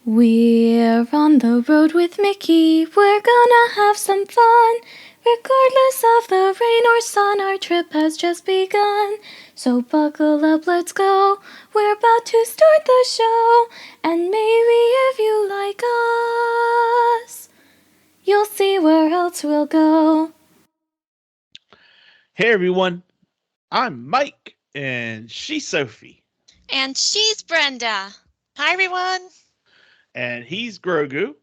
We're on the road with Mickey, we're gonna have some fun. Regardless of the rain or sun, our trip has just begun. So buckle up, let's go, we're about to start the show. And maybe if you like us, you'll see where else we'll go. Hey everyone, I'm Mike and she's Sophie. And she's Brenda. Hi, everyone. And he's Grogu.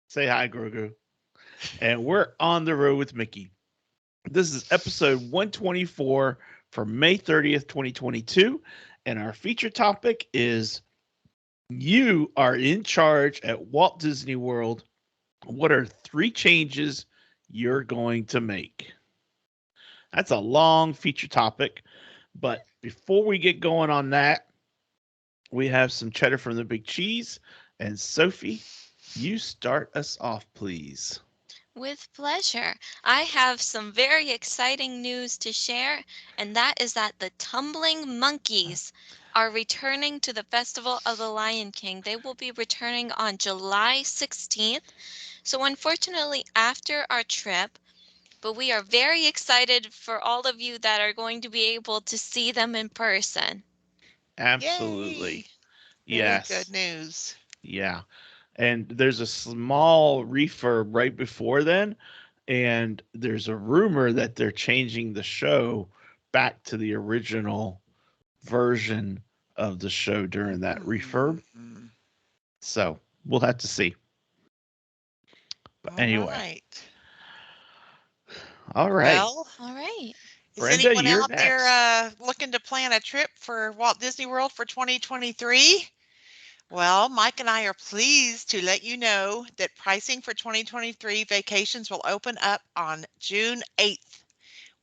Say hi, Grogu. And we're on the road with Mickey. This is episode 124 for May 30th, 2022. And our feature topic is You Are in Charge at Walt Disney World. What are 3 changes you're going to make? That's a long feature topic. But before we get going on that, we have some cheddar from the big cheese. And Sophie, you start us off, please. With pleasure. I have some very exciting news to share, and that is that the Tumbling Monkeys are returning to the Festival of the Lion King. They will be returning on July 16th. So, unfortunately, after our trip, but we are very excited for all of you that are going to be able to see them in person. Absolutely. Yay. Very good Yes. news. Yeah. And there's a small refurb right before then. And there's a rumor that they're changing the show back to the original version of the show during that refurb. Mm-hmm. So we'll have to see. But All anyway, right. all right. Well, All right. is Brenda, anyone you're out there next. looking to plan a trip for Walt Disney World for 2023? Well, Mike and I are pleased to let you know that pricing for 2023 vacations will open up on June 8th.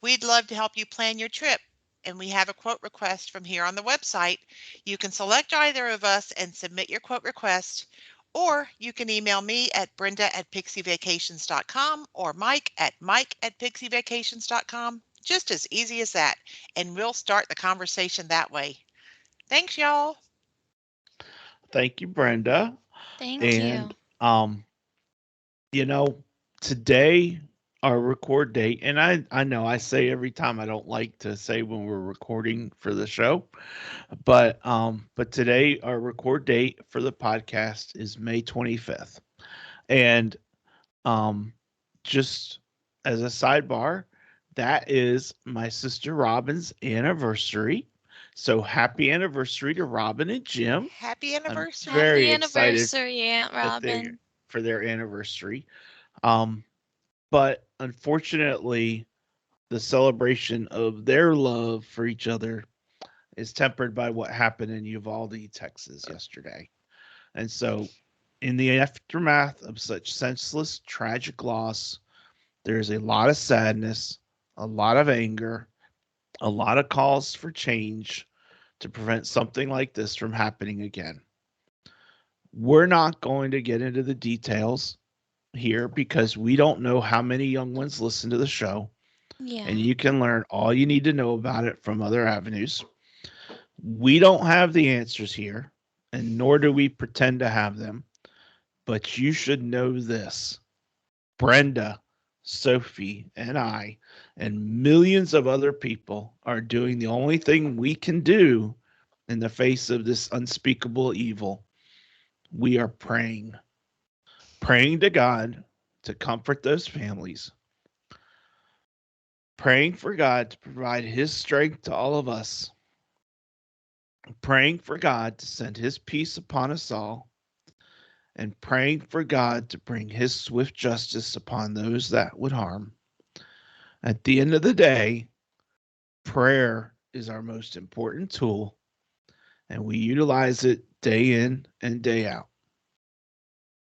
We'd love to help you plan your trip, and we have a quote request from here on the website. You can select either of us and submit your quote request, or you can email me at brenda@pixievacations.com or mike@pixievacations.com. Just as easy as that, and we'll start the conversation that way. Thanks, y'all. Thank you, Brenda. Thank And you. you know, today our record date, and I know I say every time I don't like to say when we're recording for the show, but today our record date for the podcast is May 25th. And um just as a sidebar, that is my sister Robin's anniversary. So happy anniversary to Robin and Jim. Happy I'm anniversary. Happy very excited anniversary, Aunt that they Robin. for their anniversary. Um, but unfortunately, the celebration of their love for each other is tempered by what happened in Uvalde, Texas yesterday. And so, in the aftermath of such senseless, tragic loss, there's a lot of sadness, a lot of anger, a lot of calls for change to prevent something like this from happening again. We're not going to get into the details here because we don't know how many young ones listen to the show, and Yeah. you can learn all you need to know about it from other avenues. We don't have the answers here, and nor do we pretend to have them, but you should know this. Brenda, Sophie, and I, and millions of other people are doing the only thing we can do in the face of this unspeakable evil. We are praying to God to comfort those families, praying for God to provide His strength to all of us, praying for God to send His peace upon us all, and praying for God to bring His swift justice upon those that would harm. At the end of the day, prayer is our most important tool, and we utilize it day in and day out.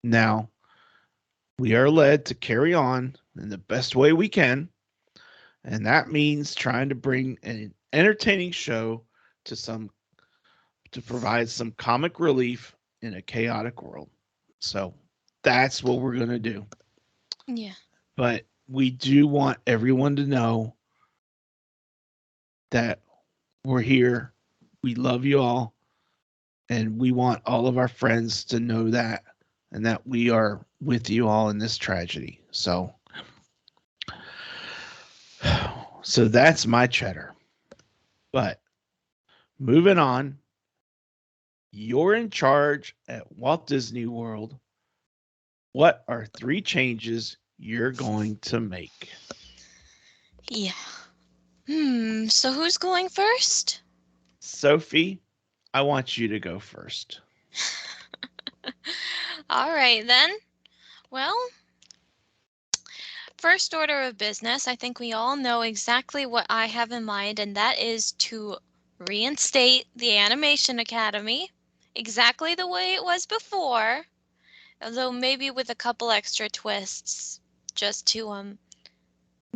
Now, we are led to carry on in the best way we can, and that means trying to bring an entertaining show to some to provide some comic relief in a chaotic world. So that's what we're going to do. Yeah. But we do want everyone to know that we're here. We love you all, And we want all of our friends to know that and that we are with you all in this tragedy. So that's my cheddar. But moving on, you're in charge at Walt Disney World. What are 3 changes you're going to make? Yeah. So who's going first? Sophie, I want you to go first. All right, then. Well, first order of business, I think we all know exactly what I have in mind, and that is to reinstate the Animation Academy exactly the way it was before, although maybe with a couple extra twists just to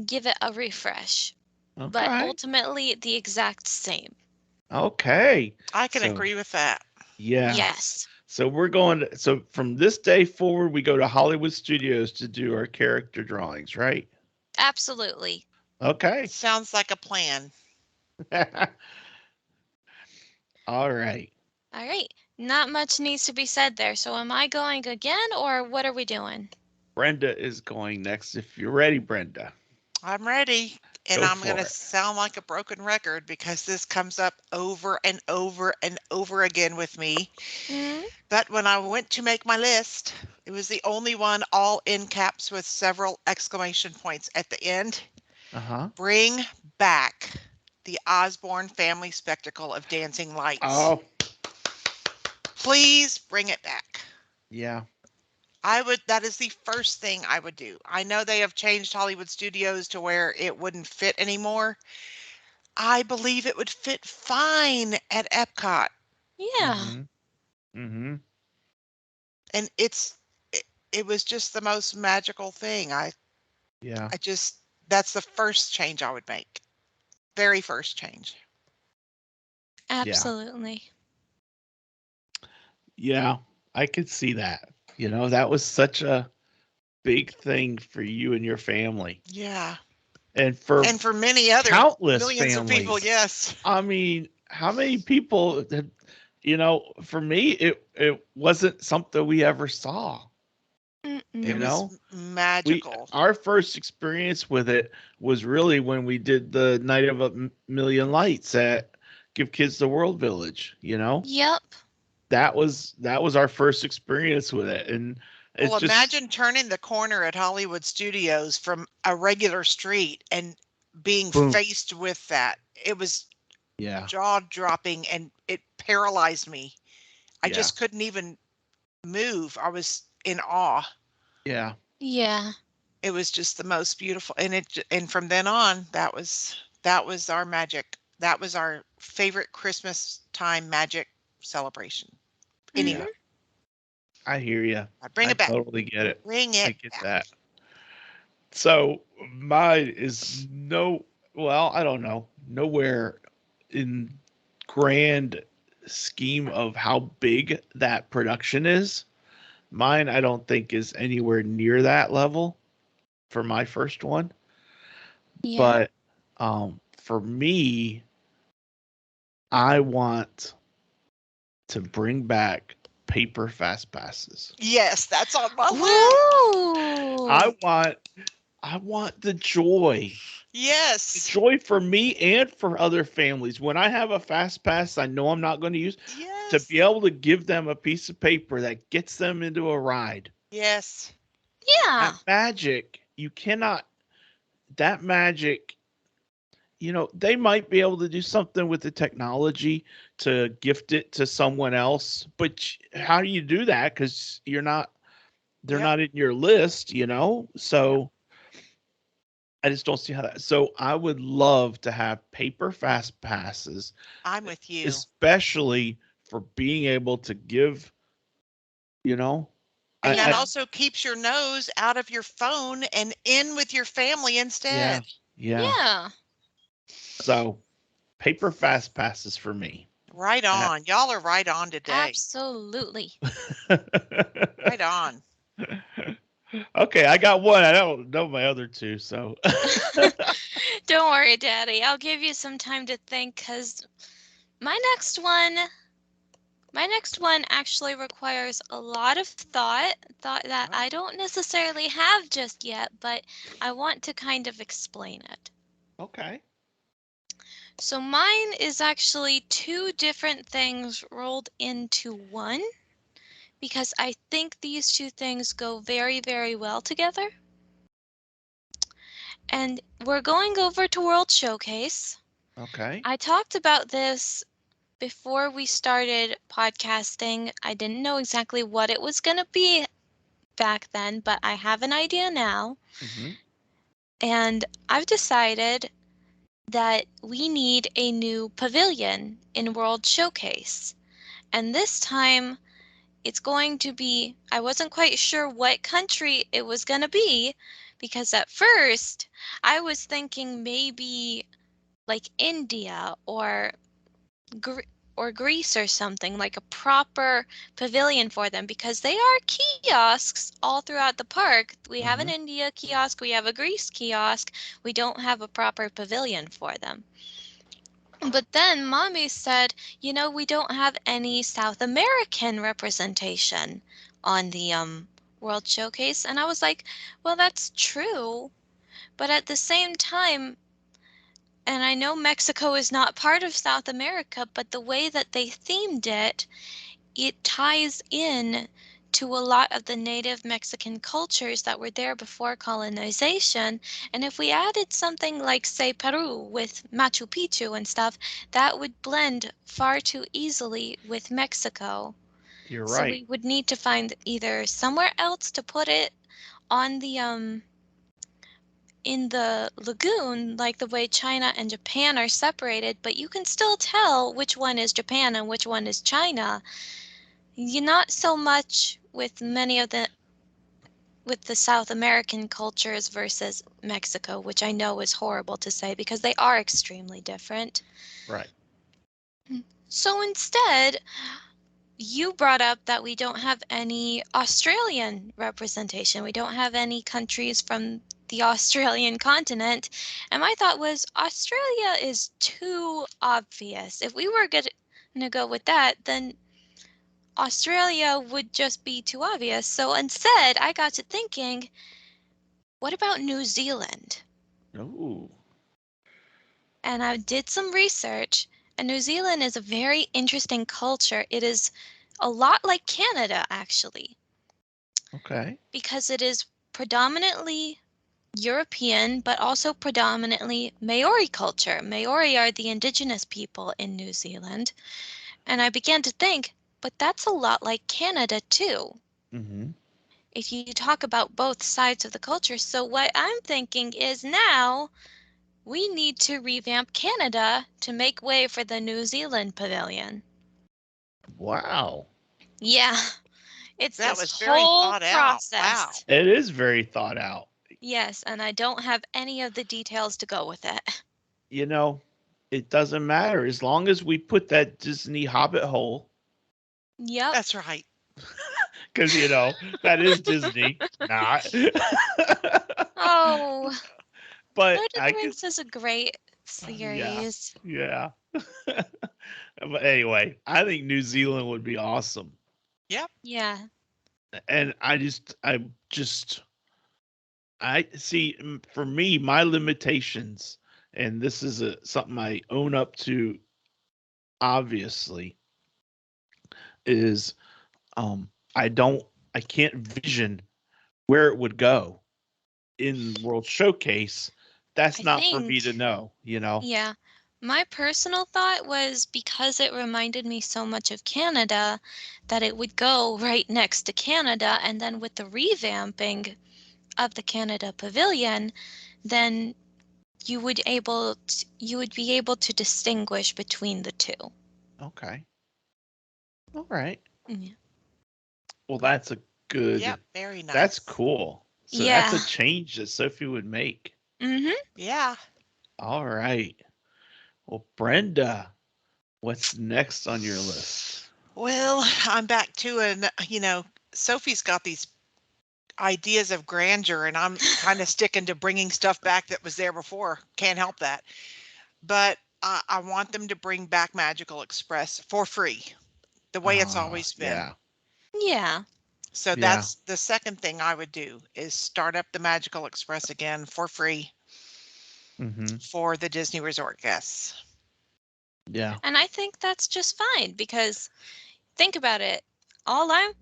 give it a refresh. But Okay. ultimately the exact same. Okay. I can So, agree with that. yeah. Yes. So we're going to, so from this day forward, we go to Hollywood Studios to do our character drawings, right? Absolutely. Okay. Sounds like a plan. All right. All right. Not much needs to be said there. So am I going again or what are we doing? Brenda is going next. If you're ready, Brenda, I'm ready. And go I'm going for to it. sound like a broken record because this comes up over and over and over again with me. Hmm? But when I went to make my list, it was the only one all in caps with several exclamation points at the end. Uh-huh. Bring back the Osborne family spectacle of dancing lights. Oh, Please bring it back. yeah. That is the first thing I would do. I know they have changed Hollywood Studios to where it wouldn't fit anymore. I believe it would fit fine at Epcot. Yeah. Mm-hmm. Mm-hmm. And it was just the most magical thing. Yeah. That's the first change I would make. Very first change. Absolutely. Yeah. I could see that. That was such a big thing for you and your family. Yeah. And for And for many other countless millions of people, families. yes. I mean, how many people for me it wasn't something we ever saw. Mm-mm. It was magical. Our first experience with it was really when we did the Night of a Million Lights at Give Kids the World Village, Yep. That was our first experience with it, and it's Well, just imagine turning the corner at Hollywood Studios from a regular street and being boom. faced with that. It was Yeah. jaw-dropping and it paralyzed me. I Yeah. just couldn't even move. I was in awe. Yeah. Yeah. It was just the most beautiful, and from then on, that was our magic. That was our favorite Christmas time magic celebration. Mm-hmm. Anyway, I hear you. I bring I it back. totally get it. Bring I it get back. that. So mine is I don't know, nowhere in grand scheme of how big that production is. Mine, I don't think is anywhere near that level for my first one. Yeah. But for me, I want to bring back paper fast passes. Yes, that's on my list. Ooh. I want the joy. Yes. Joy for me and for other families. When I have a fast pass I know I'm not going to use, to Yes. be able to give them a piece of paper that gets them into a ride. Yes. Yeah. That magic, that magic, they might be able to do something with the technology to gift it to someone else, but how do you do that? Because they're Yep. not in your list, so I just don't see how that. So I would love to have paper fast passes, I'm with you. especially for being able to give, you know, And that Yeah. also keeps your nose out of your phone and in with your family yeah, instead. yeah. Yeah. So paper fast passes for me. Right on. Y'all are right on today. Absolutely. Right on. Okay, I got one. I don't know my other two, so Don't worry, Daddy. I'll give you some time to think because my next one, My next one actually requires a lot of thought that I don't necessarily have just yet, but I want to kind of explain it. Okay. So mine is actually two different things rolled into one because I think these two things go very, very well together. And we're going over to World Showcase. Okay. I talked about this before we started podcasting. I didn't know exactly what it was going to be back then, but I have an idea now. Mm-hmm. And I've decided that we need a new pavilion in World Showcase. And this time it's going to be, I wasn't quite sure what country it was going to be because at first I was thinking maybe like India or Greece or something, like a proper pavilion for them because they are kiosks all throughout the park. We have an Mm-hmm. India kiosk, we have a Greece kiosk. We don't have a proper pavilion for them. But then Mommy said, we don't have any South American representation on the World Showcase. And I was like, well, that's true. But at the same time, and I know Mexico is not part of South America, but the way that they themed it, it ties in to a lot of the native Mexican cultures that were there before colonization. And if we added something like, say, Peru with Machu Picchu and stuff, that would blend far too easily with Mexico. You're So right. we would need to find either somewhere else to put it on the in the lagoon, like the way China and Japan are separated, but you can still tell which one is Japan and which one is China. You not so much with many of the South American cultures versus Mexico, which I know is horrible to say because they are extremely different. Right. So instead, you brought up that we don't have any Australian representation. We don't have any countries from the Australian continent. And my thought was Australia is too obvious. If we were going to go with that, then Australia would just be too obvious. So instead, I got to thinking, what about New Zealand? Ooh. And I did some research, and New Zealand is a very interesting culture. It is a lot like Canada, actually, Okay. because it is predominantly European, but also predominantly Maori culture. Maori are the indigenous people in New Zealand. And I began to think, but that's a lot like Canada, too. Mm-hmm. If you talk about both sides of the culture. So what I'm thinking is now we need to revamp Canada to make way for the New Zealand pavilion. Wow. Yeah, it's That this was very whole thought out. Wow. process. It is very thought out. Yes, and I don't have any of the details to go with it. You know, it doesn't matter as long as we put that Disney Hobbit hole, Yep. That's right. because that is Disney, not. Oh, But Lord of I the could, Rings is a great yeah, series. yeah. But anyway, I think New Zealand would be awesome, Yep. Yeah. and I see for me my limitations, and this is something I own up to. Obviously, is um I don't I can't vision where it would go in World Showcase. That's I not for me to think, know. yeah. My personal thought was because it reminded me so much of Canada that it would go right next to Canada, and then with the revamping of the Canada Pavilion, then you would be able to distinguish between the two. Okay. All right. Yeah. Well, that's a Yep. good. Very That's nice. cool. So that's a Yeah. change that Sophie would make. Mhm. Yeah. All right. Well, Brenda, what's next on your list? Well, I'm back to Sophie's got these ideas of grandeur, and I'm kind of sticking to bringing stuff back that was there before. Can't help that. But I want them to bring back Magical Express for free. the way it's always been. Yeah. Yeah. So Yeah. that's the second thing I would do, is start up the Magical Express again for free Mm-hmm. for the Disney Resort guests. Yeah. And I think that's just fine, because think about it. All I'm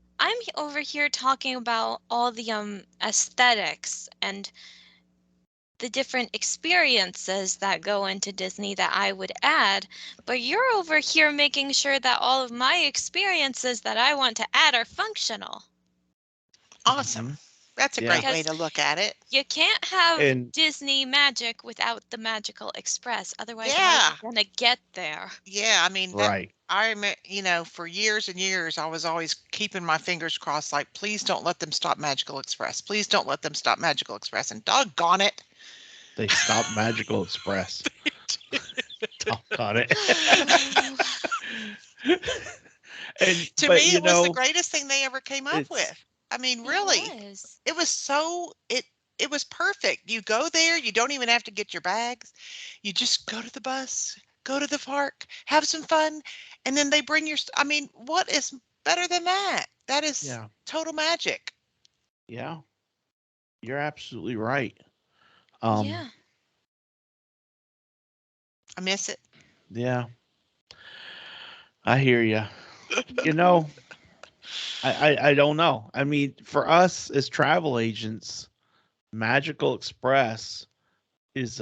over here talking about all the aesthetics and the different experiences that go into Disney that I would add, but you're over here making sure that all of my experiences that I want to add are functional. Awesome. Mhm. That's a Yeah. great way Because to look at it. you can't have And Disney magic without the Magical Express. Otherwise, how are Yeah. you going to get there? Yeah, I mean that right. I remember, for years and years, I was always keeping my fingers crossed, like, please don't let them stop Magical Express. Please don't let them stop Magical Express. And doggone it. They stopped Magical Express. Doggone it. And To but me, it was the greatest thing they ever came up it's with. I mean, It really, was. it was it was perfect. You go there, you don't even have to get your bags. You just go to the bus, go to the park, have some fun, and then they bring I mean, what is better than that? That is yeah. total magic. Yeah. You're absolutely right. Um Yeah. I miss it. yeah. I hear you. You know, I don't know. I mean, for us as travel agents, Magical Express is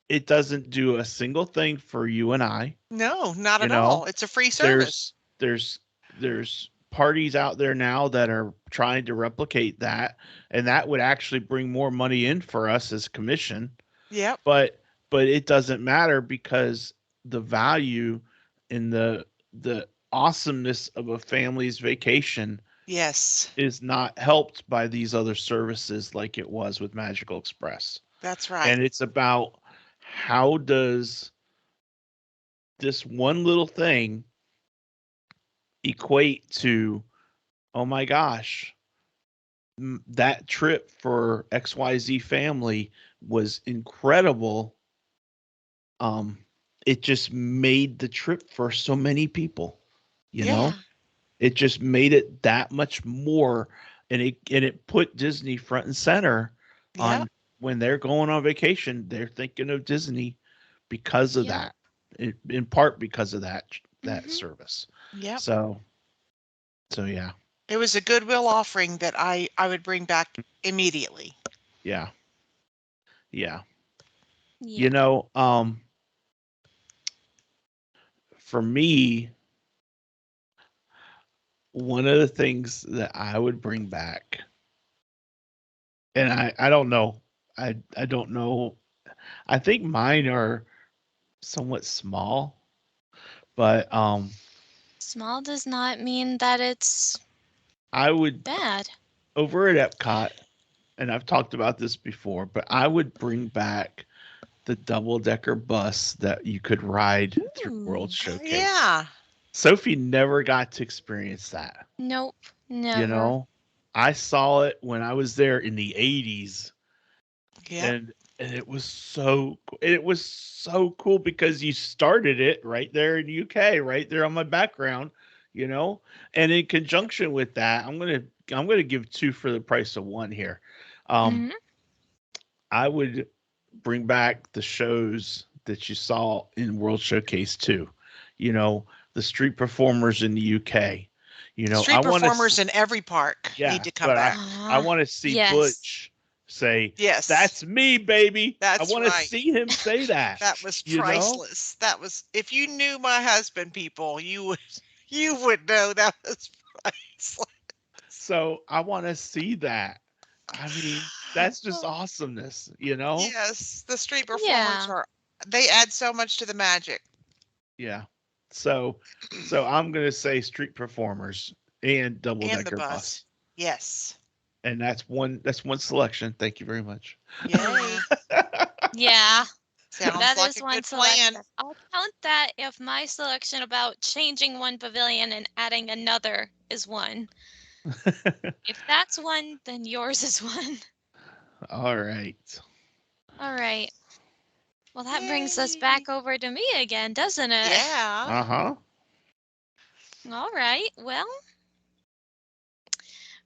it doesn't do a single thing for you and I. No, not You at all. know, It's a free service. there's there's parties out there now that are trying to replicate that, and that would actually bring more money in for us as commission. Yep. But it doesn't matter because the value and the awesomeness of a family's vacation Yes, is not helped by these other services like it was with Magical Express. that's right. And it's about how does this one little thing equate to, oh my gosh, that trip for XYZ family was incredible. Um, it just made the trip for so many people, you Yeah. know? It just made it that much more, and it put Disney front and center Yep. on when they're going on vacation, they're thinking of Disney because of Yep. that. In part because of that Mhm. service. Yep. So yeah. It was a goodwill offering that I would bring back immediately. Yeah. Yeah. Yeah. You know, for me, one of the things that I would bring back, and I don't know, I don't know. I think mine are somewhat small, but Small does not mean that it's I would bad. over at Epcot, and I've talked about this before, but I would bring back the double decker bus that you could ride through World Ooh. Showcase. Yeah. Sophie never got to experience that. Nope. You Never. know, I saw it when I was there in the 80s, Yep. and it was so cool because you started it right there in UK, right there on my background, you know. And in conjunction with that, I'm gonna give two for the price of one here. Um, Mhm. I would bring back the shows that you saw in World Showcase 2. You know, the street performers in the UK. You know, I Street want to performers in every park need yeah, to come but back. I want to see Yes. Butch say, Yes, "That's me, baby." I that's want to right. see him say that. That was You know? priceless. That was, if you knew my husband, people, you would know that was priceless. So I want to see that. I mean, that's just Oh, awesomeness, you know? yes, the street performers Yeah. are, they add so much to the magic. Yeah. So I'm going to say street performers and double And the decker bus. bus. Yes. And that's one selection. Thank you very much. Yay. Yeah. Yeah. Sounds That like is a one good plan. selection. I'll count that if my selection about changing one pavilion and adding another is one. If that's one, then yours is one. All right. All right. Well, that brings us Yay. back over to me again, doesn't it? Yeah. Uh-huh. All right. Well,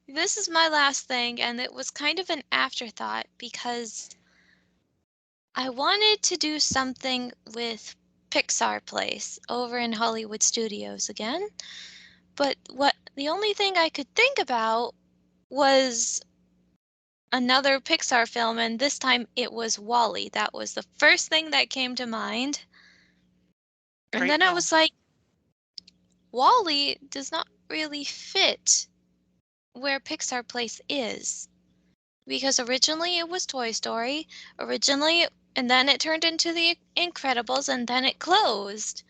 this is my last thing, and it was kind of an afterthought because I wanted to do something with Pixar Place over in Hollywood Studios again. But the only thing I could think about was another Pixar film, and this time it was Wall-E. That was the first thing that came to mind. And Great then I film. was like, Wall-E does not really fit where Pixar Place is. Because originally it was Toy Story, and then it turned into The Incredibles, and then it closed.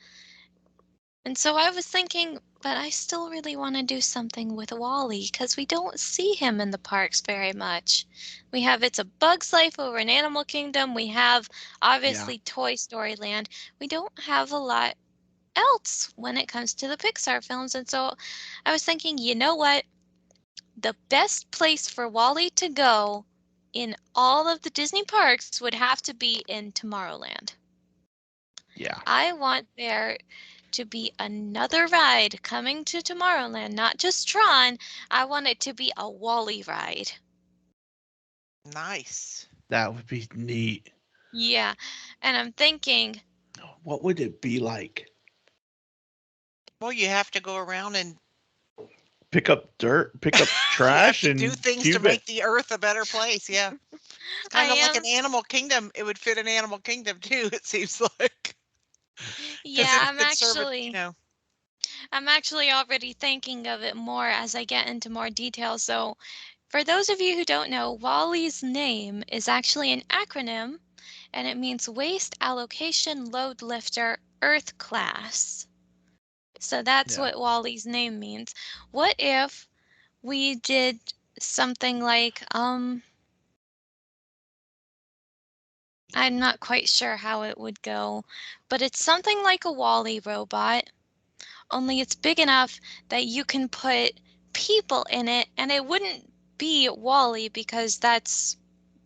And so I was thinking, but I still really want to do something with Wall-E because we don't see him in the parks very much. We have It's a Bug's Life over in Animal Kingdom. We have Yeah. obviously Toy Story Land. We don't have a lot else when it comes to the Pixar films. And so I was thinking, you know what? The best place for Wall-E to go in all of the Disney parks would have to be in Tomorrowland. Yeah. I want there to be another ride coming to Tomorrowland, not just Tron. I want it to be a Wall-E ride. Nice. That would be neat. Yeah, and I'm thinking, What would it be like? Well, you have to go around and Pick up dirt, pick up you have trash, to do and things to cube it. make the earth a better place. Yeah. It's I kind of like am, an Animal Kingdom. It would fit an Animal Kingdom too, it seems like. Because yeah, it could serve it, I'm actually already thinking of it more as I get into more detail. So, for those of you who don't know, Wall-E's name is actually an acronym, and it means Waste Allocation Load Lifter Earth Class. So that's Yeah. what Wall-E's name means. What if we did something like, I'm not quite sure how it would go, but it's something like a Wall-E robot, only it's big enough that you can put people in it, and it wouldn't be Wall-E because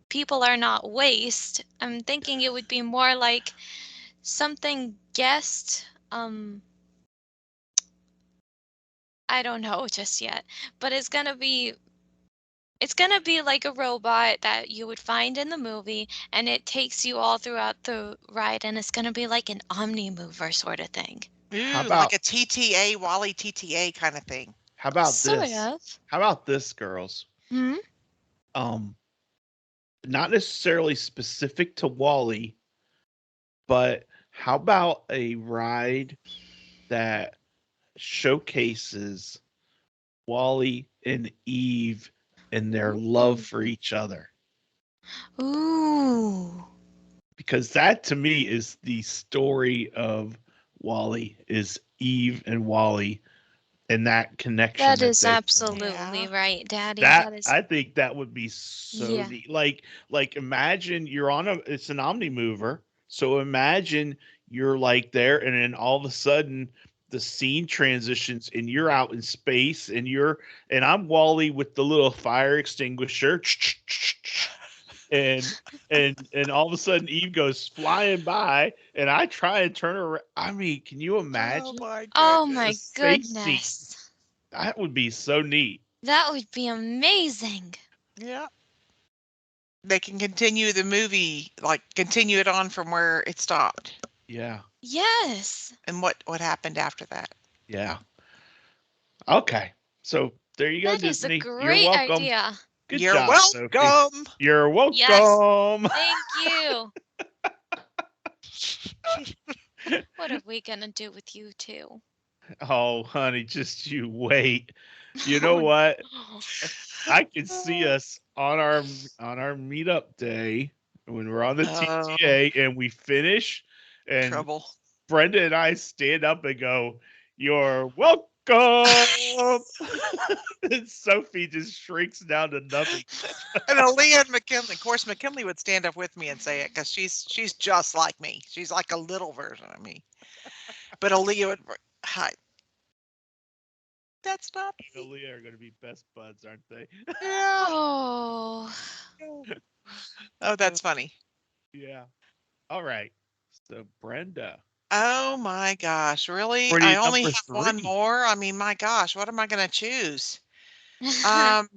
people are not waste. I'm thinking it would be more like something guest, I don't know just yet, but it's gonna be like a robot that you would find in the movie, and it takes you all throughout the ride, and it's gonna be like an omni mover sort of thing. How Ooh, like about a TTA, Wally TTA kind of thing. Sort this? of. How about this, girls? Hmm? Um, not necessarily specific to Wally, but how about a ride that showcases Wally and Eve and their love Ooh. for each other? Ooh. Because that to me is the story of Wally, is Eve and Wally and that connection That that is they form. absolutely Yeah. right, Daddy. That That is, I think that would be so yeah. neat. Like imagine you're on it's an omni mover. So imagine you're like there and then all of a sudden the scene transitions and you're out in space and I'm Wally with the little fire extinguisher and and all of a sudden Eve goes flying by and I try and turn around. I mean, can you Oh imagine my Oh the my goodness. space scene? goodness. That would be so neat. That would be amazing. Yeah. They can continue the movie, like continue it on from where it stopped. Yeah. Yes. And what happened after that. Yeah. Okay. So there you go, That is a Disney. You're great welcome. idea. Good You're job, Sophie. welcome. You're Yes. welcome. Thank you. What are we gonna do with you two? Oh, honey, just you wait. You know Oh, what? no. I can see us on our meetup day when we're on the Oh, TTA and we finish and trouble. Brenda and I stand up and go, "You're welcome." And Sophie just shrinks down to nothing. And Aaliyah and McKinley. Of course, McKinley would stand up with me and say it because she's just like me. She's like a little version of me. But Aaliyah would, hi, that's not And me. Aaliyah are going to be best buds, aren't they? Yeah. Oh. Oh, that's funny. Yeah. All right. So Brenda. Oh my gosh, really? For I the only number have one 3. more? I mean, my gosh, what am I going to choose? Um,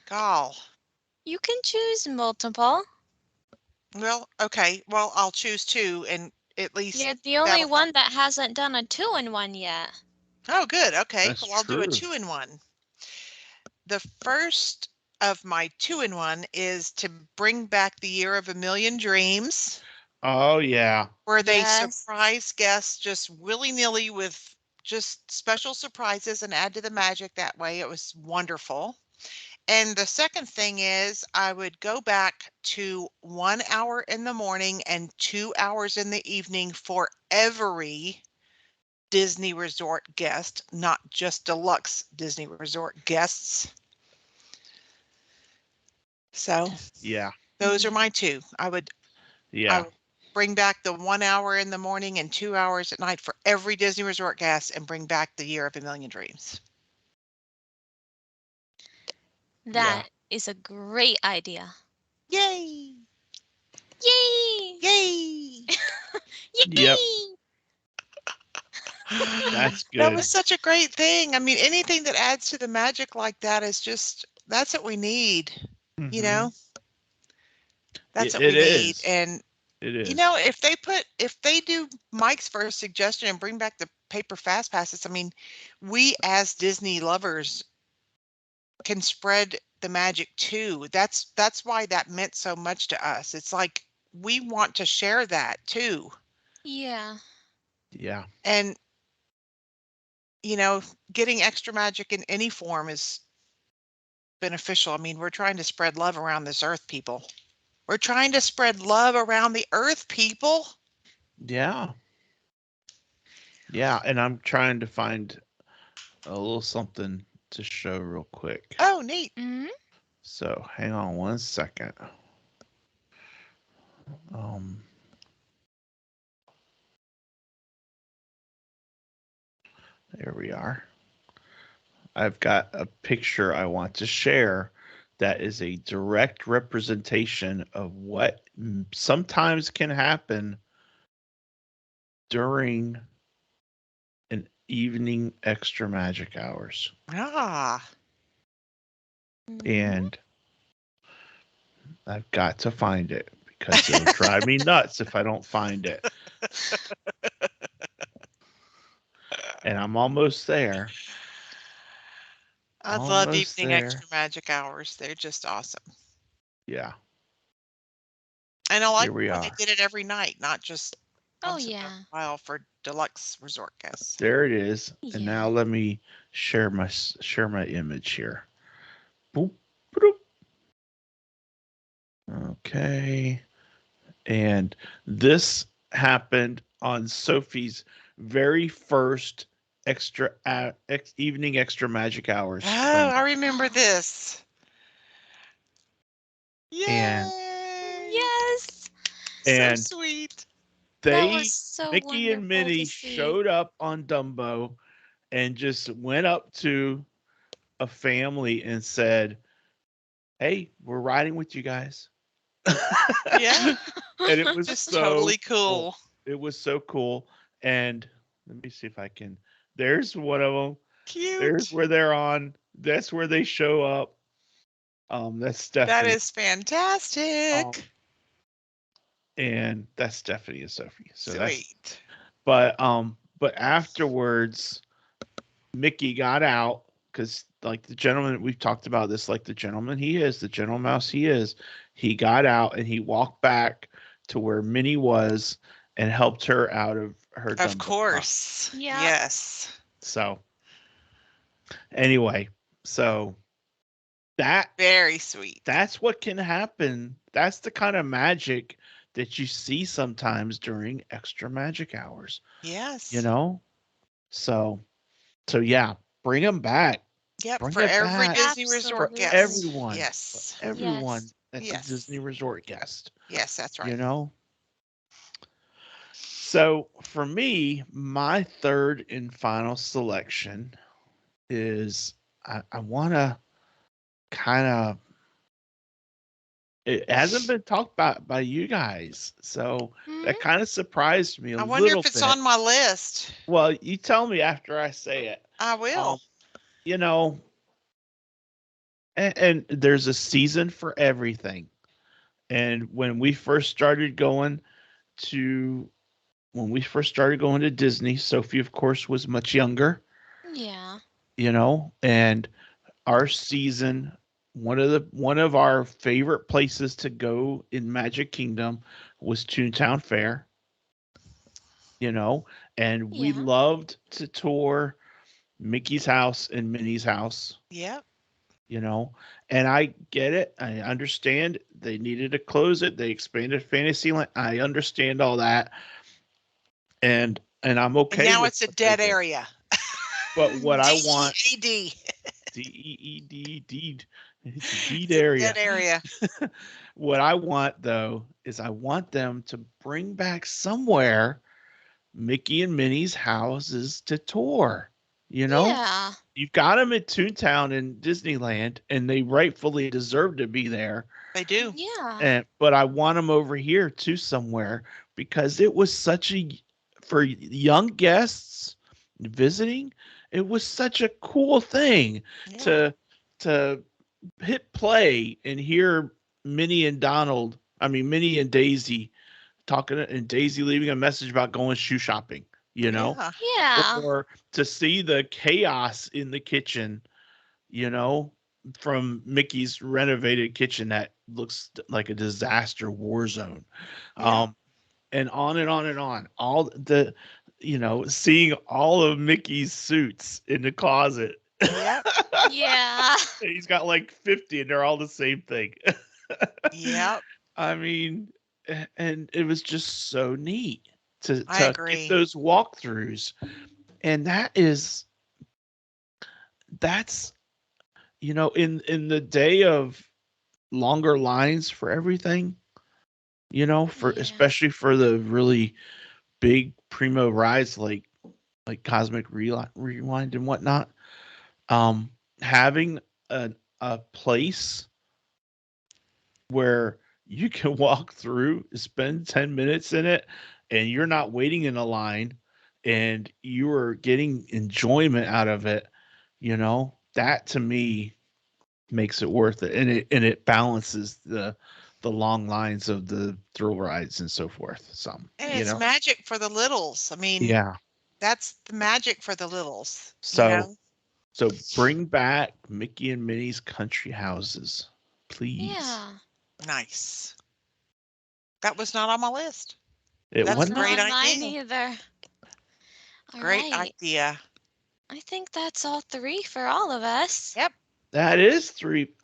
Gall. You can choose multiple. Well, okay. Well, I'll choose 2 and at least You're the only that'll help. one that hasn't done a 2-in-1 yet. Oh, good. Okay. That's Well, I'll do a true. 2-in-1. The first of my 2-in-1 is to bring back the Year of a Million Dreams, Oh yeah. where they Yes. surprise guests just willy-nilly with just special surprises and add to the magic that way. It was wonderful. And the second thing is I would go back to 1 hour in the morning and 2 hours in the evening for every Disney Resort guest, not just deluxe Disney Resort guests. So Yeah. those are my 2. I Yeah. would bring back the 1 hour in the morning and 2 hours at night for every Disney Resort guest and bring back the Year of a Million Dreams. That is a great idea. Yay! Yay! Yay! Yep. Yay! That's That good. was such a great thing. I mean, anything that adds to the magic like that is just that's what we need, you Mhm. know? That's what It we need. is. And It is. you know, if they do Mike's first suggestion and bring back the paper fast passes, I mean, we as Disney lovers can spread the magic too. That's why that meant so much to us. It's like we want to share that too. Yeah. Yeah. And you know, getting extra magic in any form is beneficial. I mean, we're trying to spread love around this earth, people. We're trying to spread love around the earth, people. Yeah. Yeah. And I'm trying to find a little something to show real quick. Oh, neat. Mm-hmm. So hang on one second. Um, there we are. I've got a picture I want to share that is a direct representation of what sometimes can happen during an evening extra magic hours. Ah, And I've got to find it because it'll drive me nuts if I don't find it. And I'm almost there. I love Almost evening there. extra magic hours. They're just awesome. Yeah. And I like Here we when they are. did it every night, not just Oh, once in a yeah. while for deluxe resort guests. There it is. And Yeah. now let me share my image here. Boop, boop. Okay. And this happened on Sophie's very first evening extra magic hours. Oh, I remember this. And Yay! Yes. So and sweet. That was they so Mickey and wonderful to Minnie see. showed up on Dumbo and just went up to a family and said, "Hey, we're riding with you guys." Yeah, And it was just so totally cool. cool. It was so cool. And let me see if I can. There's one of them. There's Cute. where they're on. That's where they show up. That's That Stephanie. is fantastic. And that's Stephanie and Sophie. So that's. Sweet. But afterwards, Mickey got out because like the gentleman we've talked about this, like the gentleman he is, the gentle mouse he is, he got out and he walked back to where Minnie was and helped her out of her Of Dumbo car. course. Yeah. Yes. So anyway, so that Very sweet. that's what can happen. That's the kind of magic that you see sometimes during extra magic hours, Yes. you know? So yeah, bring them back. Yep. Bring For it every back Disney Resort for Absolutely. guest. everyone. Yes. For everyone Yes. that's a Disney Yes. Resort guest, Yes, that's you right. know? So for me, my third and final selection is I want to kind of it hasn't been talked about by you guys, so Mhm. that kind of surprised me a I wonder little if it's bit. on my list. Well, you tell me after I say it. I will. You know, and there's a season for everything. And to when we first started going to Disney, Sophie, of course, was much younger. Yeah. And our season, one of our favorite places to go in Magic Kingdom was Toontown Fair. You know, and we Yeah. loved to tour Mickey's house and Minnie's house. Yep. you know. And I get it. I understand they needed to close it. They expanded Fantasyland. I understand all that, and I'm And okay now with it's a what they dead did. area. But what I want, DEAD. deed, it's a deed It's a dead area. area. What I want though is I want them to bring back somewhere Mickey and Minnie's houses to tour. You know, Yeah. you've got them at Toontown and Disneyland, and they rightfully deserve to be there. They do. Yeah. But I want them over here too somewhere because it was for young guests visiting. It was such a cool thing Yeah. to to hit play and hear Minnie and Daisy talking, and Daisy leaving a message about going shoe shopping. You know, Yeah. Yeah. or to see the chaos in the kitchen, you know, from Mickey's renovated kitchen that looks like a disaster war zone. Yeah. And on and on and on. All the, seeing all of Mickey's suits in the closet. Yep. Yeah. He's got like 50 and they're all the same thing. Yep. I mean, and it was just so neat I to get agree. those walkthroughs. And that's in the day of longer lines for everything, for Yeah. especially for the really big primo rides like Cosmic Rewind and whatnot. Having a place where you can walk through, spend 10 minutes in it, and you're not waiting in a line and you are getting enjoyment out of it, that to me makes it worth it, and it balances the long lines of the thrill rides and so forth. Some, And it's magic for the littles. I mean, yeah. that's the magic for the littles, So bring back Mickey and Minnie's country houses, please. Yeah. Nice. That was not on my list. It That's It's a wasn't. great not mine idea. either. All Great right. idea. I think that's all three for all of us. Yep. That is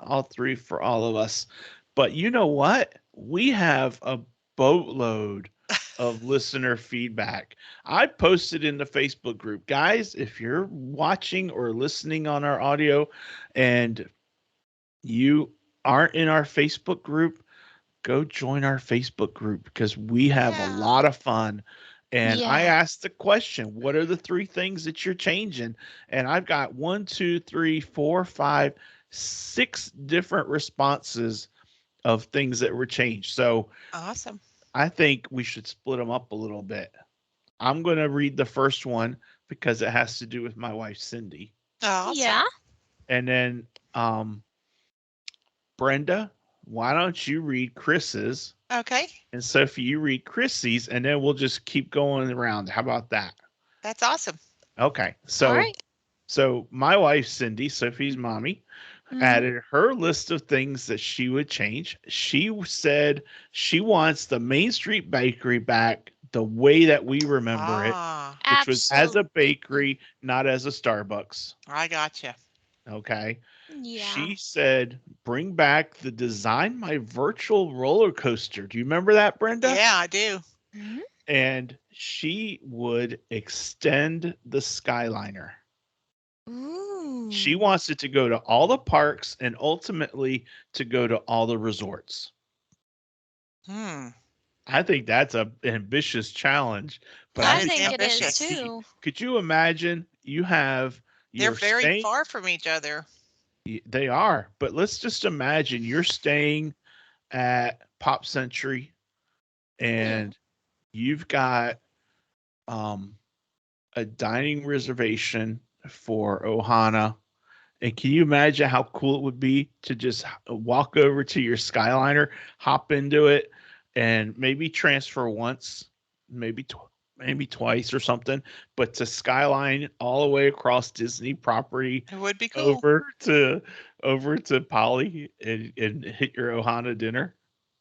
all three for all of us. But you know what? We have a boatload of listener feedback. I posted in the Facebook group. Guys, if you're watching or listening on our audio and you aren't in our Facebook group, go join our Facebook group because we have a Yeah. lot of fun. And I Yeah. asked the question, what are the three things that you're changing? And I've got 1, 2, 3, 4, 5, 6 different responses of things that were changed. So Awesome. I think we should split them up a little bit. I'm going to read the first one because it has to do with my wife, Cindy. Awesome. Yeah. And then Brenda, why don't you read Chris's? Okay. And Sophie, you read Chrissy's, and then we'll just keep going around. How about that? That's awesome. Okay. All right. So my wife, Cindy, Sophie's mommy, Mhm. added her list of things that she would change. She said she wants the Main Street Bakery back the way that we remember it, Ah, which was as a Absolutely. bakery, not as a Starbucks. I gotcha. Okay. Yeah. She said, bring back the Design My Virtual Roller Coaster. Do you remember that, Brenda? Yeah, I do. Mhm. And she would extend the Skyliner. Ooh. She wants it to go to all the parks and ultimately to go to all the resorts. Hmm. I think that's an ambitious challenge, but That I is think it is ambitious. too. could you imagine They're you're very staying, far from each other. they are, but let's just imagine you're staying at Pop Century, and you've got um, a dining reservation for Ohana. And can you imagine how cool it would be to just walk over to your Skyliner, hop into it, and maybe transfer once, maybe maybe twice or something, but to Skyline all the way across Disney property It would be cool. over to Polly and hit your Ohana dinner.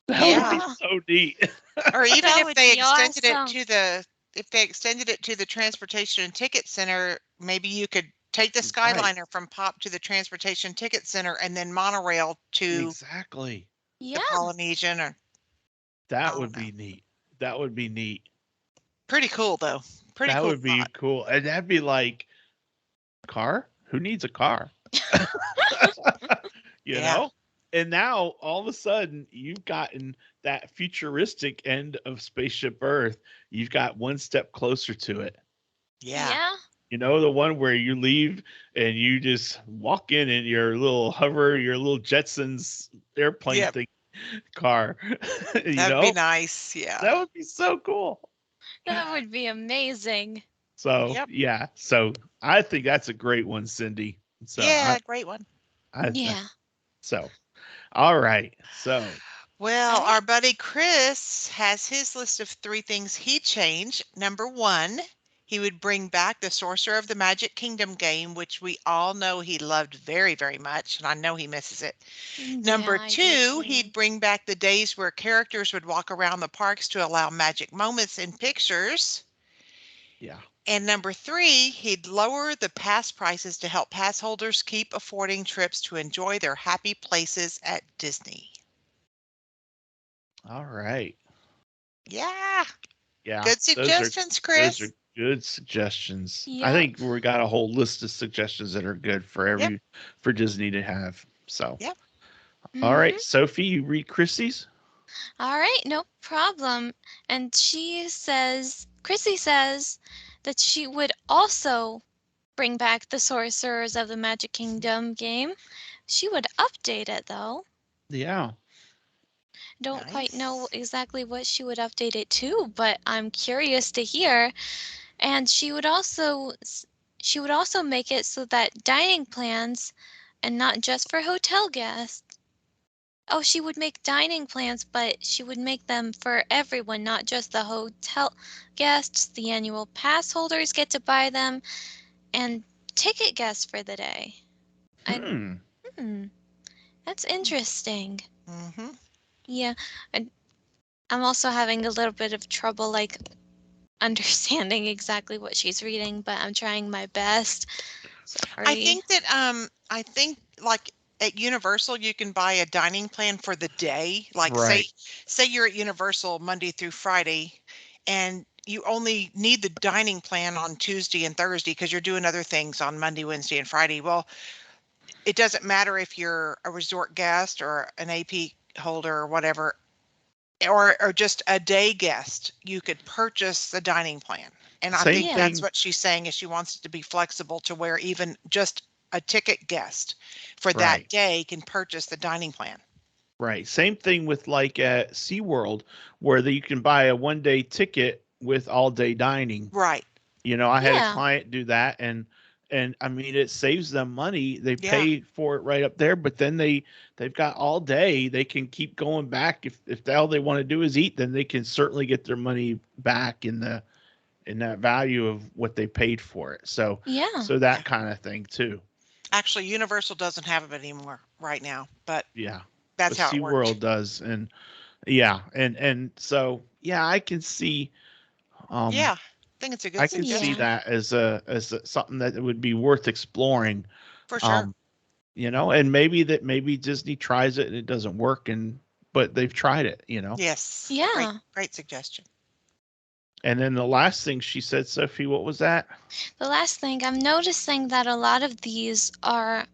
That would be Yeah. so neat. Or even That if would they be extended it awesome. to the transportation and ticket center, maybe you could take the Right. Skyliner from Pop to the transportation ticket center and then monorail to Exactly. the Yeah. Polynesian, or I That don't would know. be neat. That would be neat. Pretty cool though. Pretty That cool would be thought. cool. And that'd be like, car? Who needs a car? you Yeah. know? And now all of a sudden you've gotten that futuristic end of Spaceship Earth. You've got one step closer to it. Yeah. Yeah. You know, the one where you leave and you just walk in your little hover, your little Jetsons airplane Yep. thing car. you That'd be know, nice. Yeah. that would be so cool. That would be amazing. So Yep. yeah, so I think that's a great one, Cindy. So Yeah, great one. I Yeah. so all right. So Well, All right. our buddy Chris has his list of 3 things he'd change. Number 1, he would bring back the Sorcerer of the Magic Kingdom game, which we all know he loved very, very much, and I know he misses it. Yeah, Number I do 2, too. he'd bring back the days where characters would walk around the parks to allow magic moments in pictures. yeah. And number 3, he'd lower the pass prices to help pass holders keep affording trips to enjoy their happy places at Disney. All right. Yeah. Yeah. Good suggestions, Those are Chris. good suggestions. I Yep. think we got a whole list of suggestions that are good for Yep. for Disney to have. So Yep. all Mm-hmm. right, Sophie, you read Chrissy's? All right, no problem. And Chrissy says that she would also bring back the Sorcerers of the Magic Kingdom game. She would update it though. Yeah. Don't quite know Nice. exactly what she would update it to, but I'm curious to hear. And she would also make it so that dining plans, and not just for hotel guests. Oh, she would make dining plans, but she would make them for everyone, not just the hotel guests. The annual pass holders get to buy them, and ticket guests for the day. I Hmm. hmm, that's interesting. Mm-hmm. Yeah, I, I'm also having a little bit of trouble like understanding exactly what she's reading, but I'm trying my best. Sorry. I think like at Universal you can buy a dining plan for the day. Like Right. say you're at Universal Monday through Friday and you only need the dining plan on Tuesday and Thursday because you're doing other things on Monday, Wednesday, and Friday. Well, it doesn't matter if you're a resort guest or an AP holder or whatever, or just a day guest, you could purchase the dining plan. And I Same think Yeah. that's thing. what she's saying is she wants it to be flexible to where even just a ticket guest for that Right. day can purchase the dining plan. Right. Same thing with like at SeaWorld where you can buy a 1 day ticket with all day dining. Right. I had a Yeah. client do that, and I mean it saves them money. They Yeah. pay for it right up there, but then they've got all day. They can keep going back if all they want to do is eat, then they can certainly get their money back in that value of what they paid for it. So Yeah. Yeah. that kind of thing too. Actually, Universal doesn't have it anymore right now, but Yeah. that's But how it worked. SeaWorld does, and yeah, and so yeah, um Yeah. I think it's a good I can see Yeah. suggestion that as something that would be worth exploring. for sure. Um, and maybe Disney tries it and it doesn't work, but they've tried it. Yes. Great, Yeah. great suggestion. And then the last thing she said, Sophie, what was that? The last thing, I'm noticing that a lot of these are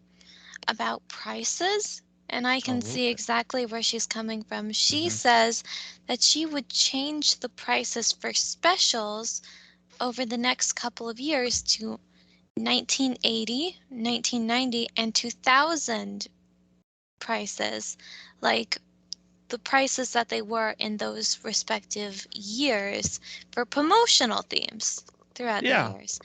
about prices, and I can Oh, see okay. exactly where she's coming from. She Hmm. says that she would change the prices for specials over the next couple of years to 1980, 1990, and 2000 prices. Like the prices that they were in those respective years for promotional themes throughout the years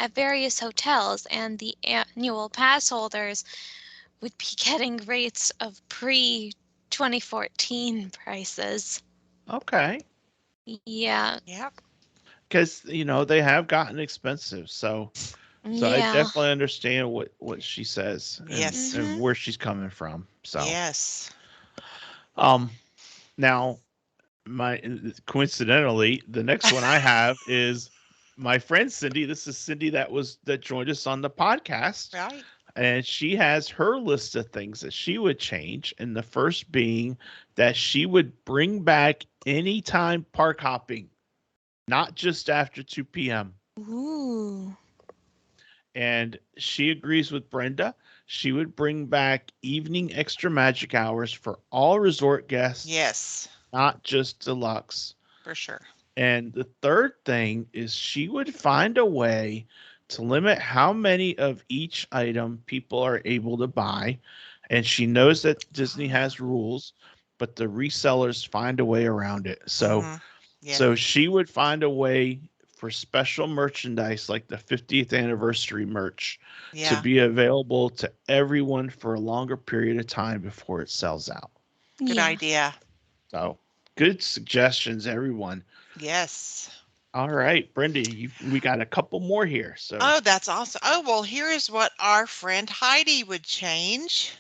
at various hotels, and the annual pass holders would be getting rates of pre-2014 prices. Okay. Yeah. Yep. Because they have gotten expensive, so I Yeah. definitely understand what she says Yes. and where she's coming from. So Yes. um now my coincidentally the next one I have is my friend Cindy. This is Cindy that joined us on the podcast, Right. and she has her list of things that she would change, and the first being that she would bring back anytime park hopping, not just after 2 p.m. Ooh. And she agrees with Brenda. She would bring back evening extra magic hours for all resort guests, Yes. not just deluxe. For sure. And the third thing is she would find a way to limit how many of each item people are able to buy. And she knows that Disney has rules, but the resellers find a way around it. So Mhm. Yeah. so she would find a way for special merchandise like the 50th anniversary merch to Yeah. be available to everyone for a longer period of time before it sells out. Good Yeah. idea. So, good suggestions, everyone. Yes. All right, Brenda, we got a couple more here. So, Oh, that's awesome. Oh, well, here is what our friend Heidi would change.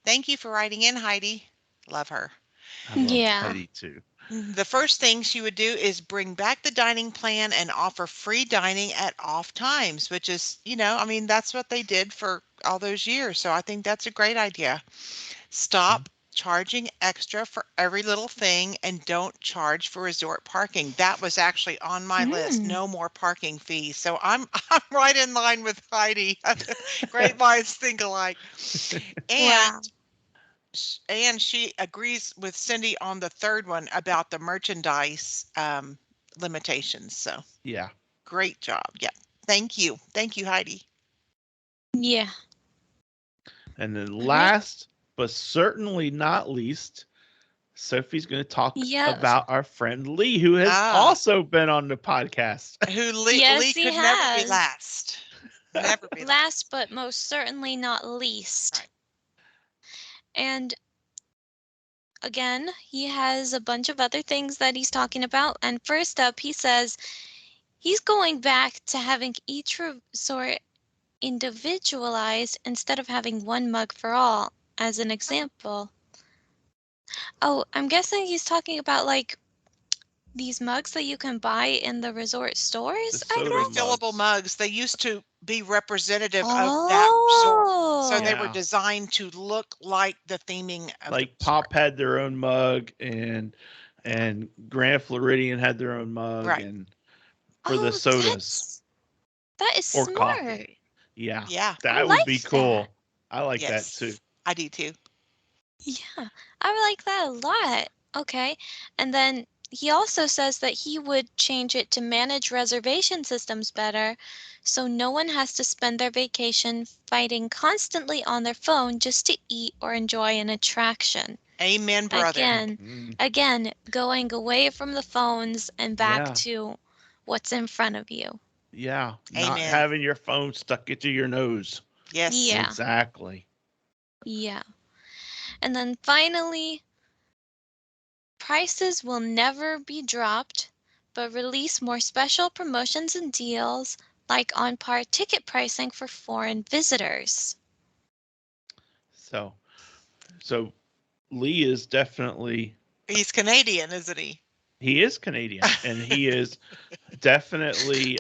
Thank you for writing in, Heidi. Love her. I love Yeah. Heidi too. The first thing she would do is bring back the dining plan and offer free dining at off times, which is, I mean, that's what they did for all those years. So I think that's a great idea. Stop charging extra for every little thing and don't charge for resort parking. That was actually on my list. No more parking fees. So I'm I'm right in line with Heidi. Great minds think alike. And Wow. and she agrees with Cindy on the third one about the merchandise limitations. So Yeah. great job. Yeah. Thank you. Thank you, Heidi. Yeah. And then All right. last but certainly not least, Sophie's going to talk Yep. about our friend Lee, who has Ah, also been on the podcast. who Yes, Lee he could never be has. last. Never be Last last. but most certainly not least. Right. And again, he has a bunch of other things that he's talking about. And first up, he says he's going back to having each resort individualized instead of having one mug for all, as an example. Oh, I'm guessing he's talking about like these mugs that you can buy in the resort The stores, I The soda guess. refillable mugs. mugs, they used to be representative of that resort. So they Oh. were Yeah. designed to look like the theming of the Like resort. Pop had their own mug, and Grand Floridian had their own mug, Right. and for the Oh, sodas that is or smart. coffee. Yeah. Yeah. I That would be like that. cool. I like that too. Yes. I do too. Yeah, I like that a lot. Okay. And then he also says that he would change it to manage reservation systems better so no one has to spend their vacation fighting constantly on their phone just to eat or enjoy an attraction. Amen, brother. Again, Mm, again, going away from the phones and back yeah. to what's in front of you. Yeah. Not Amen. having your phone stuck into your nose. Yes. Yeah, Exactly. yeah. And then finally, prices will never be dropped, but release more special promotions and deals like on par ticket pricing for foreign visitors. So so Lee is definitely He's Canadian, isn't he? he is Canadian, and he is definitely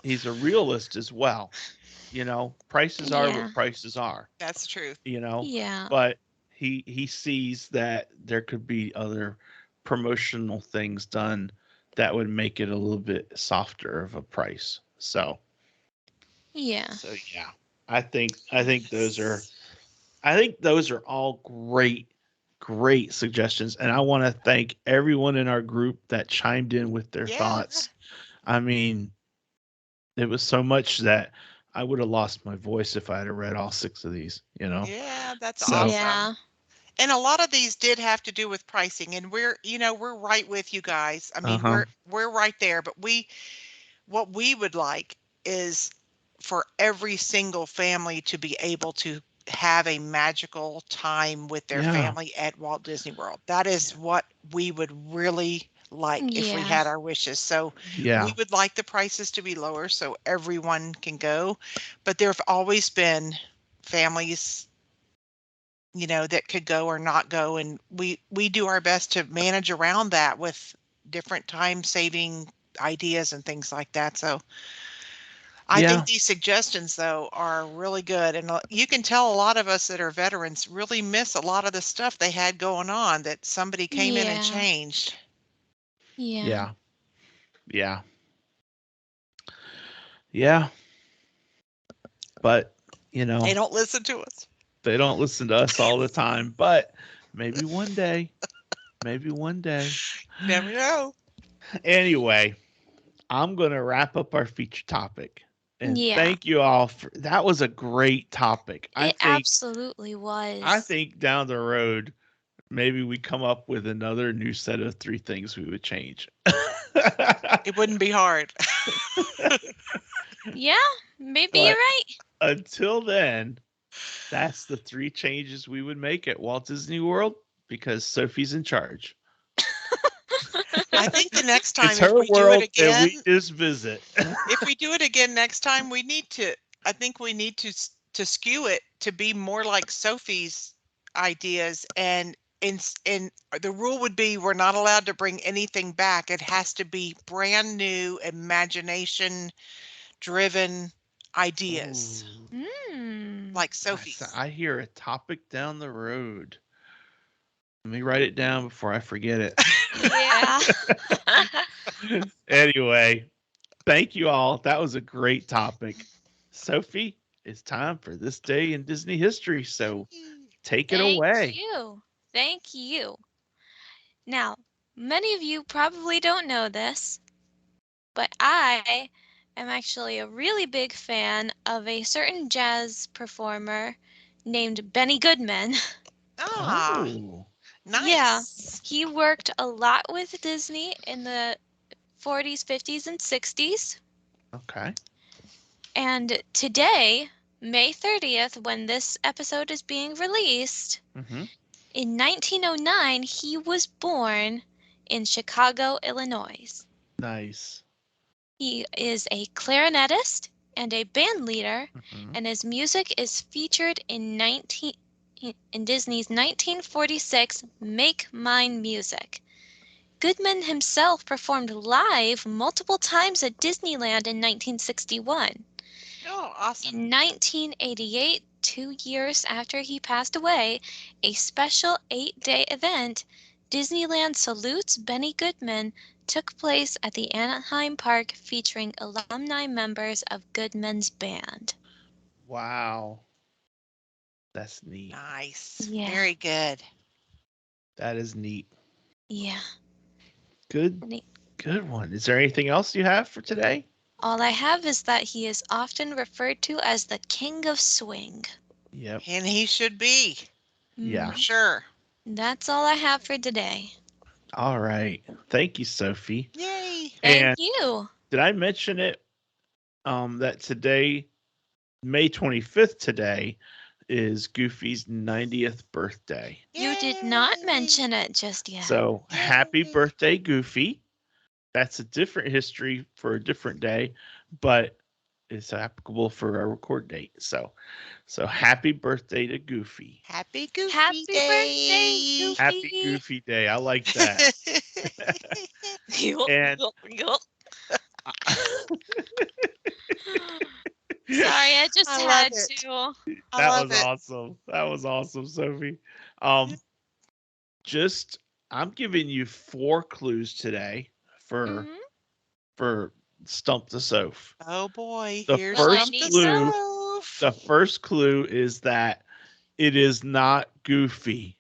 he's a realist as well. Prices are Yeah, what prices are, That's true. you know, yeah, but he sees that there could be other promotional things done that would make it a little bit softer of a price. yeah, So yeah. I think Yes. those are all great suggestions, and I want to thank everyone in our group that chimed in with their Yeah. thoughts. I mean, it was so much that I would have lost my voice if I had read all 6 of these. Yeah, that's So yeah. awesome. And a lot of these did have to do with pricing, and we're right with you guys. I mean, Uh-huh. we're right there, but what we would like is for every single family to be able to have a magical time with their Yeah. family at Walt Disney World. That is what we would really like if we Yeah. had our wishes. So Yeah. we would like the prices to be lower so everyone can go. But there have always been families, that could go or not go. And we do our best to manage around that with different time saving ideas and things like that. So I Yeah. think these suggestions, though, are really good. And you can tell a lot of us that are veterans really miss a lot of the stuff they had going on that somebody came in and Yeah. changed. Yeah. Yeah. Yeah. Yeah. But, They don't listen to us. they don't listen to us all the time, but maybe one day. Maybe one day. You never know. Anyway, I'm going to wrap up our feature topic. And Yeah. thank you all for that was a great topic. It absolutely was. I think down the road maybe we come up with another new set of 3 things we would change. It wouldn't be hard. Yeah, maybe But you're right. until then, that's the 3 changes we would make at Walt Disney World because Sophie's in charge. I think the next time, It's if her we do it world and again, we just visit. if we do it again next time, I think we need to skew it to be more like Sophie's ideas. And the rule would be we're not allowed to bring anything back. It has to be brand new, imagination driven ideas Ooh, like Sophie's. I hear a topic down the road. Let me write it down before I forget it. Yeah. Anyway, thank you all. That was a great topic. Sophie, it's time for this day in Disney history. So take it away. you. Thank you. Now, many of you probably don't know this, but I am actually a really big fan of a certain jazz performer named Benny Goodman. Ah, Oh, Yeah, nice. he worked a lot with Disney in the 40s, 50s, and 60s. okay. And today, May 30th, when this episode is being released, Mm-hmm. in 1909, he was born in Chicago, Illinois. Nice. He is a clarinetist and a band leader, Mm-hmm. and his music is featured in Disney's 1946 Make Mine music. Goodman himself performed live multiple times at Disneyland in 1961. Oh, awesome. In 1988, 2 years after he passed away, a special 8-day event, Disneyland Salutes Benny Goodman, took place at the Anaheim Park featuring alumni members of Goodman's band. Wow. That's neat. Nice. Yeah. Very good. That is neat. Yeah. Good. Neat. Good one. Is there anything else you have for today? All I have is that he is often referred to as the King of Swing. Yep. And he should be, Yeah. for sure. That's all I have for today. All right. Thank you, Sophie. Yay. Thank And you. did I mention it? That today, May 25th, today is Goofy's 90th birthday. You did not Yay. mention it just yet. So happy Yay. birthday, Goofy. That's a different history for a different day, but it's applicable for our record date. So happy birthday to Goofy. Happy Goofy Happy Day. birthday, Goofy. Happy Goofy Day. I like that. And Sorry, I just I had love it. to. I that love was it. awesome. That was awesome, Sophie. Just I'm giving you 4 clues today for Mhm. for Stump the Soph. Oh boy, The here's Well, I first Stump the need clue, Stove. the first clue is that it is not Goofy.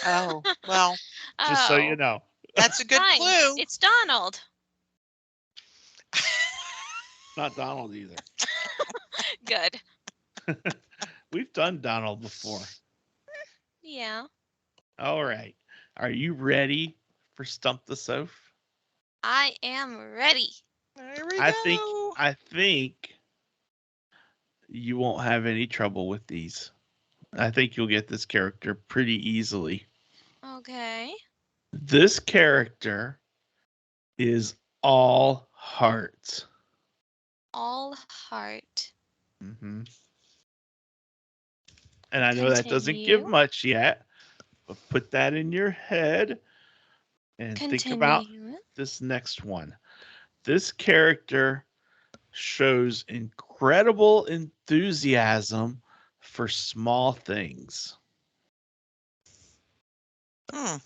Oh, well, Just so you Oh, know. that's a good fine. clue. It's Donald. Not Donald either. Good. We've done Donald before. Yeah. All right. Are you ready for Stump the Soph? I am ready. There we I think go. I think you won't have any trouble with these. I think you'll get this character pretty easily. Okay. This character is all heart. All heart. hmm And I know that doesn't give Continue. much yet, but put that in your head and think about Continue. this next one. This character shows incredible enthusiasm for small things. Hmm.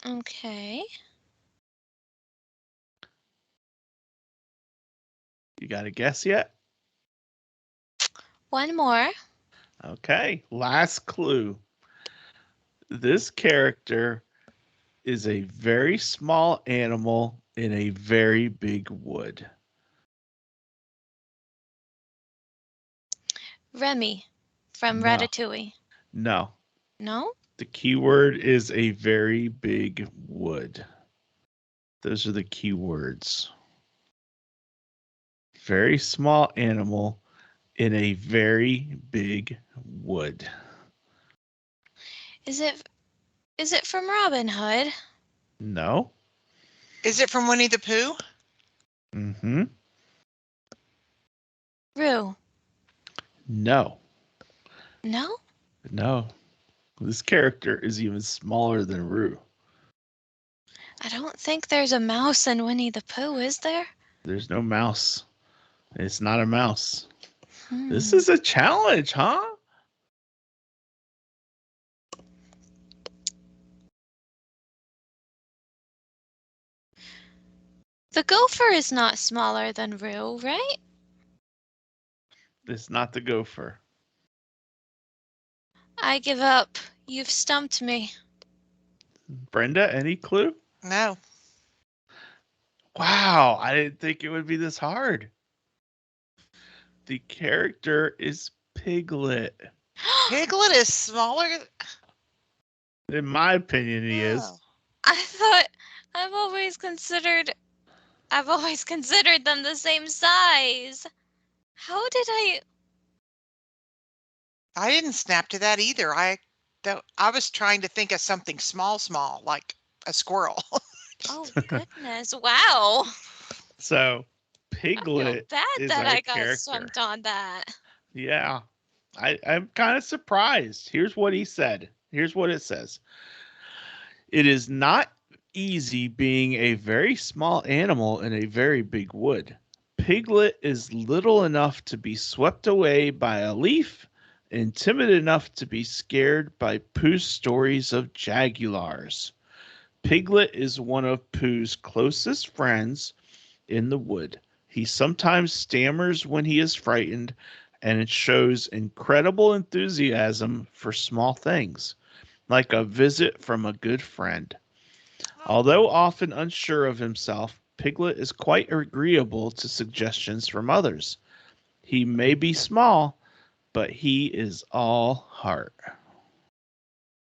Okay. You got a guess yet? One more. Okay, last clue. This character is a very small animal in a very big wood. Remy from No, Ratatouille. no. No? The keyword is a very big wood. Those are the keywords. Very small animal in a very big wood. Is it from Robin Hood? No. Is it from Winnie the Pooh? Mm-hmm. Rue. No. No? No. This character is even smaller than Rue. I don't think there's a mouse in Winnie the Pooh, is there? There's no mouse. It's not a mouse. This Hmm. is a challenge, huh? The gopher is not smaller than Rue, right? It's not the gopher. I give up. You've stumped me. Brenda, any clue? No. Wow, I didn't think it would be this hard. The character is Piglet. Piglet is smaller. In my opinion, he is. Oh. I thought I've always considered them the same size. How did I? I didn't snap to that either. I was trying to think of something small, like a squirrel. Oh goodness! Wow. So, I feel Piglet bad is that our I got character. stumped on that. Yeah, I'm kind of surprised. Here's what he said. Here's what it says. It is not easy being a very small animal in a very big wood. Piglet is little enough to be swept away by a leaf and timid enough to be scared by Pooh's stories of jaguars. Piglet is one of Pooh's closest friends in the wood. He sometimes stammers when he is frightened, and it shows incredible enthusiasm for small things, like a visit from a good friend. Although often unsure of himself, Piglet is quite agreeable to suggestions from others. He may be small, but he is all heart.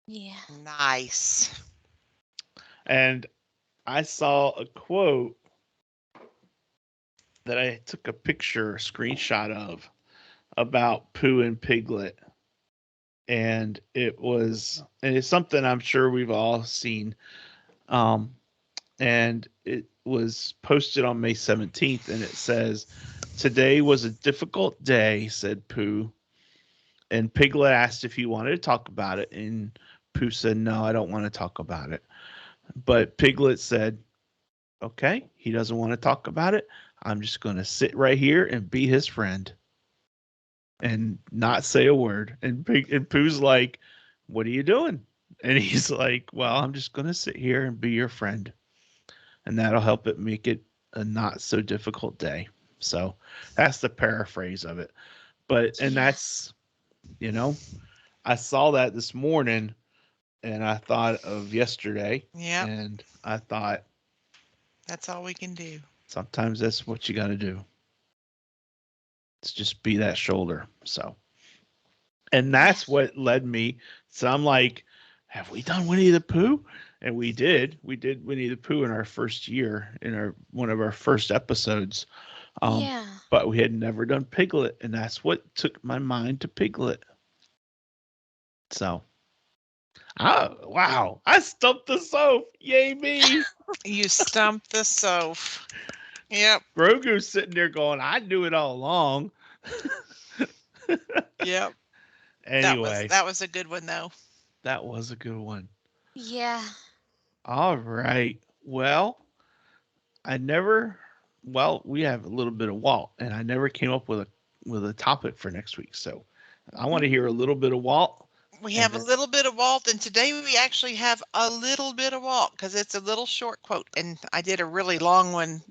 Yeah. Nice. And I saw a quote that I took a picture, a screenshot of about Pooh and Piglet. And it's something I'm sure we've all seen. Um, and it was posted on May 17th, and it says, "Today was a difficult day," said Pooh. And Piglet asked if he wanted to talk about it, and Pooh said, "No, I don't want to talk about it." But Piglet said, "Okay, he doesn't want to talk about it. I'm just going to sit right here and be his friend and not say a word." And Pooh's like, "What are you doing?" And he's like, "Well, I'm just going to sit here and be your friend, and that'll help it make it a not so difficult day." So that's the paraphrase of it. And Yeah. that's, you know, I saw that this morning and I thought of yesterday, Yep. and I thought That's all we can do. sometimes that's what you got to do. It's just be that shoulder. So And that's what led me. So I'm like, have we done Winnie the Pooh? And we did. We did Winnie the Pooh in our first year, in one of our first episodes. Yeah. But we had never done Piglet, and that's what took my mind to Piglet. So, wow, I stumped the Soph. Yay me. You stumped the Soph. Yep. Grogu's sitting there going, I knew it all along. Yep. Anyway. That was a good one, though. That was a good one. Yeah. All right. Well, we have a little bit of Walt, and I never came up with a topic for next week. So I want to hear a little bit of Walt. We have a little bit of Walt, and today we actually have a little bit of Walt because it's a little short quote, and I did a really long one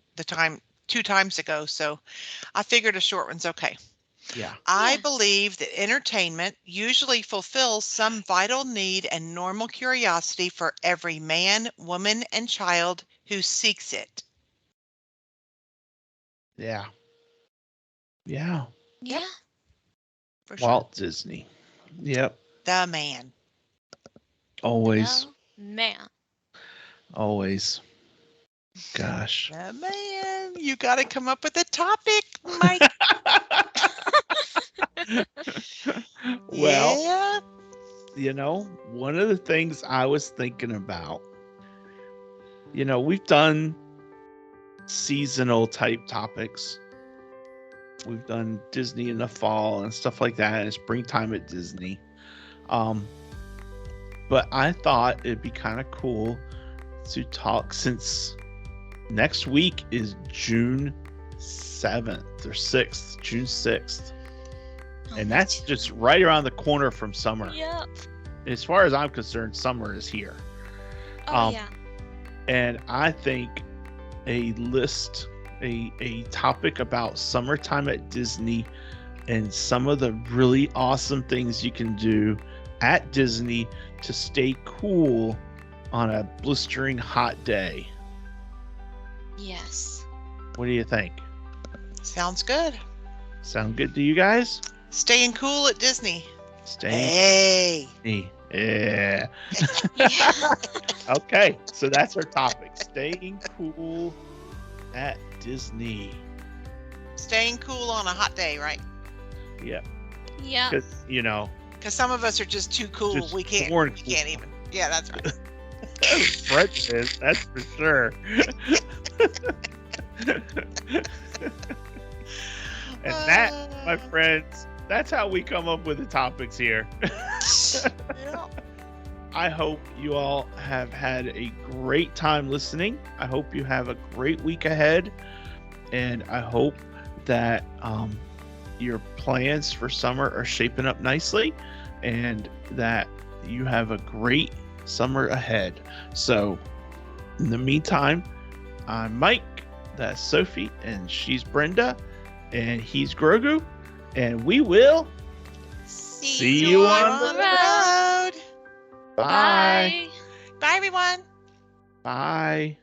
2 times ago, so I figured a short one's okay. Yeah. I believe that entertainment usually fulfills some vital need and normal curiosity for every man, woman, and child who seeks it. Yeah. Yeah. Yeah. For sure. Walt Disney. Yep. The man. Always. The man. Always. Gosh. The man. You got to come up with a topic, Mike. Well, one of the things I was thinking about, we've done seasonal type topics. We've done Disney in the fall and stuff like that, and springtime at Disney. But I thought it'd be kind of cool to talk, since next week is June 7th or 6th, June 6th. And that's just right around the corner from summer. Yep. As far as I'm concerned, summer is here. Oh, yeah. And I think a topic about summertime at Disney and some of the really awesome things you can do at Disney to stay cool on a blistering hot day. Yes. What do you think? Sounds good. Sound good to you guys? Staying cool at Disney. Hey. Yeah. Yeah. Okay, so that's our topic. Staying cool at Disney. Staying cool on a hot day, right? Yeah. Yeah. Because some of us are just too cool. Just We can't even. Yeah, that's right. Brett is, that's for sure. And that, my friends, that's how we come up with the topics here. Yeah. I hope you all have had a great time listening. I hope you have a great week ahead. And I hope that your plans for summer are shaping up nicely and that you have a great summer ahead. So in the meantime, I'm Mike, that's Sophie, and she's Brenda, and he's Grogu, and we will see you on the road. Bye. Bye, everyone. Bye.